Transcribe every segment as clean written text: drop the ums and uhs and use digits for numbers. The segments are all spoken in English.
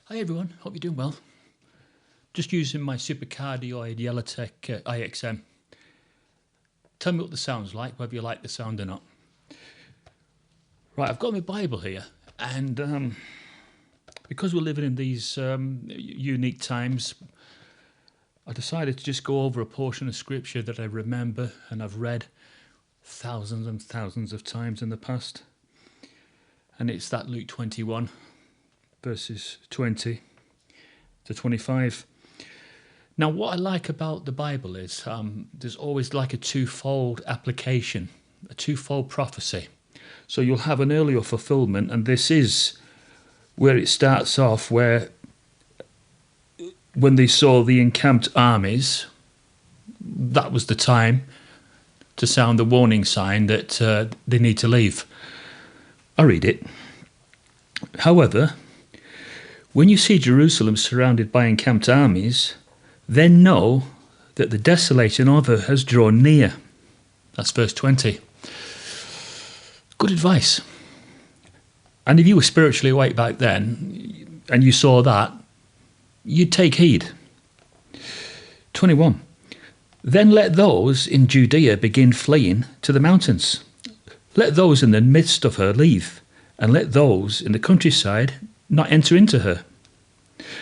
Hi everyone, hope you're doing well. Just using my supercardioid Yellowtech IXM. Tell me what the sound's like, whether you like the sound or not. Right, I've got my Bible here, and because we're living in these unique times, I decided to just go over a portion of scripture that I remember and I've read thousands and thousands of times in the past. And it's that Luke 21, verses 20 to 25. Now, what I like about the Bible is there's always like a twofold application, a twofold prophecy. So you'll have an earlier fulfillment, and this is where it starts off, where when they saw the encamped armies, that was the time to sound the warning sign that they need to leave. I read it. However, when you see Jerusalem surrounded by encamped armies, then know that the desolation of her has drawn near. That's verse 20. Good advice. And if you were spiritually awake back then, and you saw that, you'd take heed. 21. Then let those in Judea begin fleeing to the mountains. Let those in the midst of her leave, and let those in the countryside not enter into her.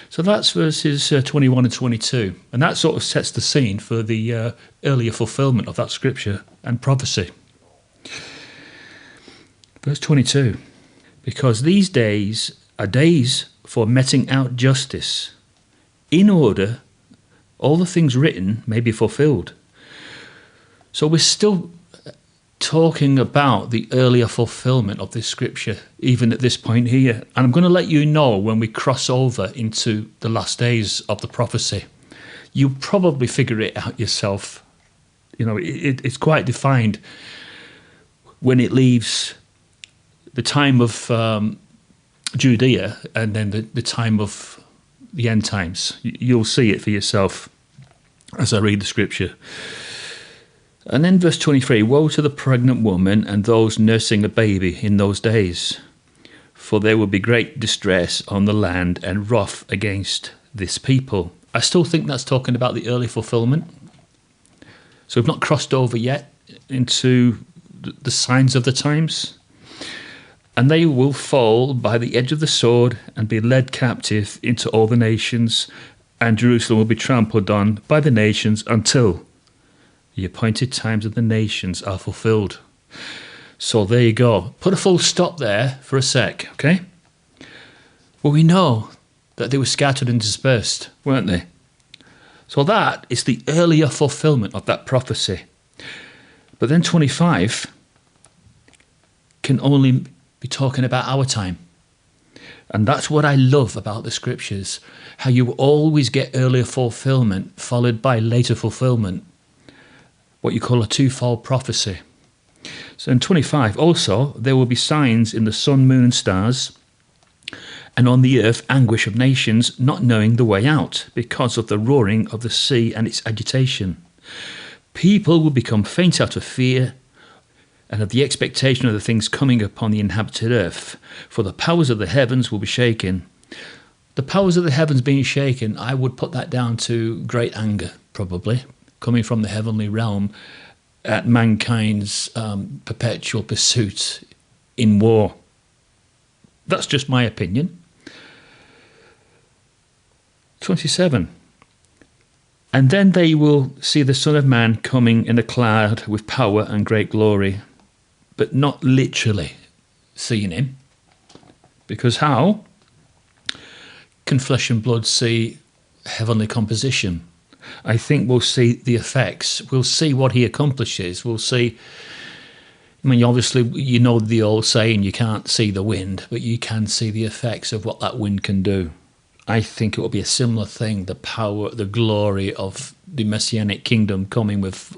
So that's verses 21 and 22, and that sort of sets the scene for the earlier fulfillment of that scripture and prophecy. Verse 22, because these days are days for meting out justice, in order all the things written may be fulfilled. So we're still talking about the earlier fulfillment of this scripture, even at this point here. And I'm going to let you know when we cross over into the last days of the prophecy. You'll probably figure it out yourself. You know, it's quite defined when it leaves the time of Judea and then the time of the end times. You'll see it for yourself as I read the scripture. And then verse 23, woe to the pregnant woman and those nursing a baby in those days, for there will be great distress on the land and wrath against this people. I still think that's talking about the early fulfillment. So we've not crossed over yet into the signs of the times. And they will fall by the edge of the sword and be led captive into all the nations, and Jerusalem will be trampled on by the nations until the appointed times of the nations are fulfilled. So there you go. Put a full stop there for a sec, okay? Well, we know that they were scattered and dispersed, weren't they? So that is the earlier fulfillment of that prophecy. But then 25 can only be talking about our time. And that's what I love about the scriptures, how you always get earlier fulfillment followed by later fulfillment. What you call a twofold prophecy. So in 25, also, there will be signs in the sun, moon, and stars, and on the earth anguish of nations not knowing the way out, because of the roaring of the sea and its agitation. People will become faint out of fear, and of the expectation of the things coming upon the inhabited earth, for the powers of the heavens will be shaken. The powers of the heavens being shaken, I would put that down to great anger, probably, coming from the heavenly realm at mankind's perpetual pursuit in war. That's just my opinion. 27. And then they will see the Son of Man coming in a cloud with power and great glory, but not literally seeing him. Because how can flesh and blood see heavenly composition? I think we'll see the effects. We'll see what he accomplishes. We'll see, I mean, obviously, you know the old saying, you can't see the wind, but you can see the effects of what that wind can do. I think it will be a similar thing, the power, the glory of the Messianic kingdom coming with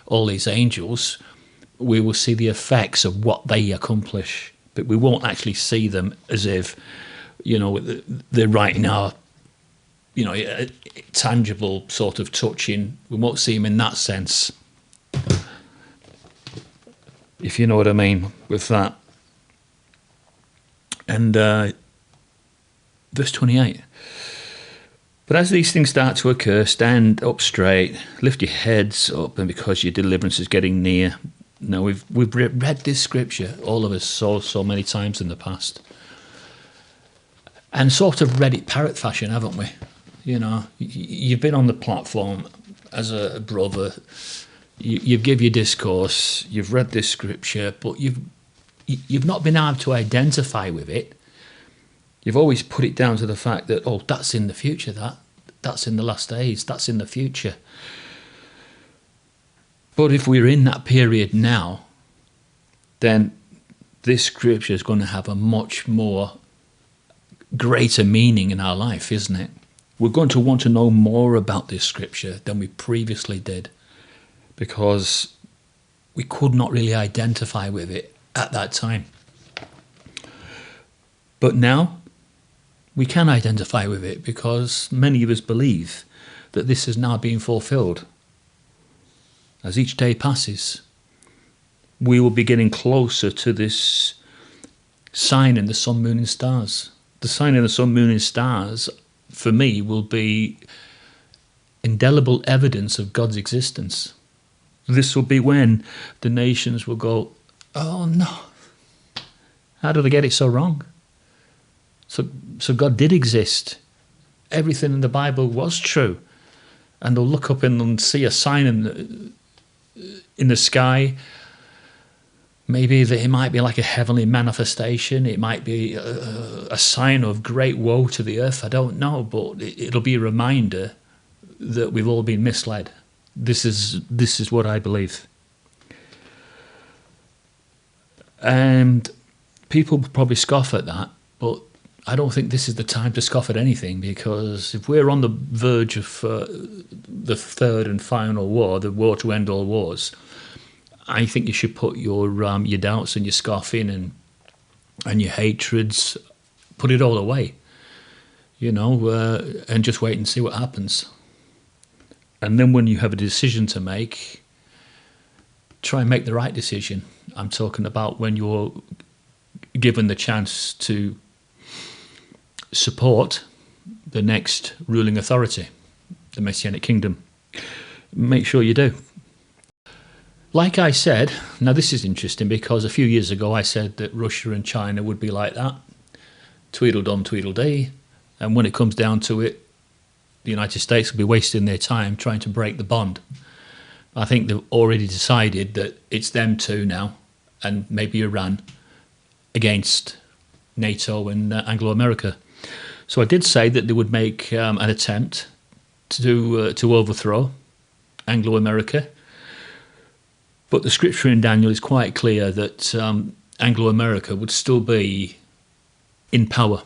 all these angels. We will see the effects of what they accomplish, but we won't actually see them as if, you know, they're right now, you know, a tangible sort of touching. We won't see him in that sense, if you know what I mean with that. And Verse 28. But as these things start to occur, stand up straight, lift your heads up, and because your deliverance is getting near. Now, we've read this scripture, all of us, so many times in the past, and sort of read it parrot fashion, haven't we? You know, you've been on the platform as a brother, you give your discourse, you've read this scripture, but you've not been able to identify with it. You've always put it down to the fact that, oh, that's in the future, that's in the last days, that's in the future. But if we're in that period now, then this scripture is going to have a much more greater meaning in our life, isn't it? We're going to want to know more about this scripture than we previously did, because we could not really identify with it at that time. But now we can identify with it, because many of us believe that this is now being fulfilled. As each day passes, we will be getting closer to this sign in the sun, moon and stars. The sign in the sun, moon and stars, for me, will be indelible evidence of God's existence. This will be when the nations will go, oh no, how did I get it so wrong? So God did exist. Everything in the Bible was true. And they'll look up and see a sign in the sky. Maybe that it might be like a heavenly manifestation. It might be a sign of great woe to the earth. I don't know, but it'll be a reminder that we've all been misled. This is what I believe. And people probably scoff at that, but I don't think this is the time to scoff at anything, because if we're on the verge of the third and final war, the war to end all wars, I think you should put your doubts and your scoffing and your hatreds, put it all away, and just wait and see what happens. And then when you have a decision to make, try and make the right decision. I'm talking about when you're given the chance to support the next ruling authority, the Messianic kingdom. Make sure you do. Like I said, now this is interesting, because a few years ago I said that Russia and China would be like that, Tweedledum, Tweedledee, and when it comes down to it, the United States will be wasting their time trying to break the bond. I think they've already decided that it's them two now, and maybe Iran, against NATO and Anglo-America. So I did say that they would make an attempt to overthrow Anglo-America. But the scripture in Daniel is quite clear that Anglo-America would still be in power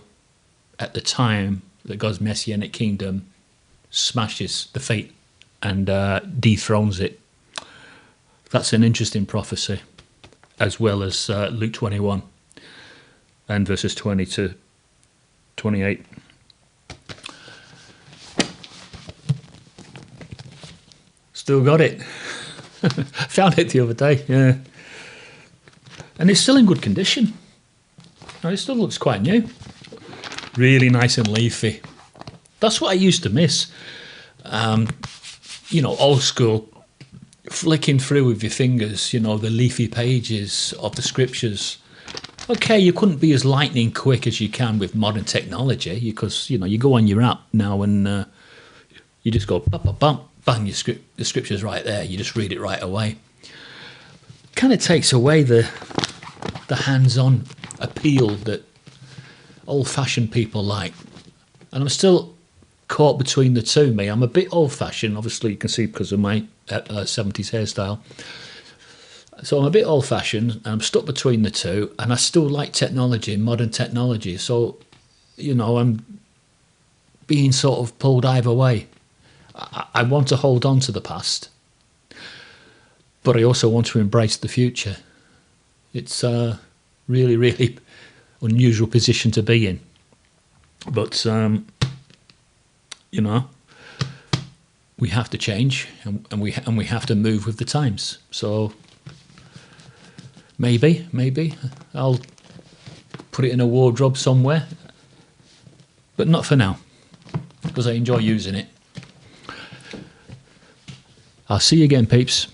at the time that God's Messianic kingdom smashes the fate and dethrones it. That's an interesting prophecy, as well as Luke 21 and verses 20 to 28. Still got it. Found it the other day, yeah. And it's still in good condition. It still looks quite new. Really nice and leafy. That's what I used to miss. Old school, flicking through with your fingers, the leafy pages of the scriptures. Okay, you couldn't be as lightning quick as you can with modern technology, because, you go on your app now and you just go, bam, bang, the scripture's right there. You just read it right away. Kind of takes away the hands-on appeal that old-fashioned people like. And I'm still caught between the two, me. I'm a bit old-fashioned, obviously you can see because of my 70s hairstyle. So I'm a bit old-fashioned, and I'm stuck between the two, and I still like technology, modern technology. So, I'm being sort of pulled either way. I want to hold on to the past, but I also want to embrace the future. It's a really, really unusual position to be in. But, we have to change, and we have to move with the times. So maybe I'll put it in a wardrobe somewhere. but not for now, because I enjoy using it. I'll see you again, peeps.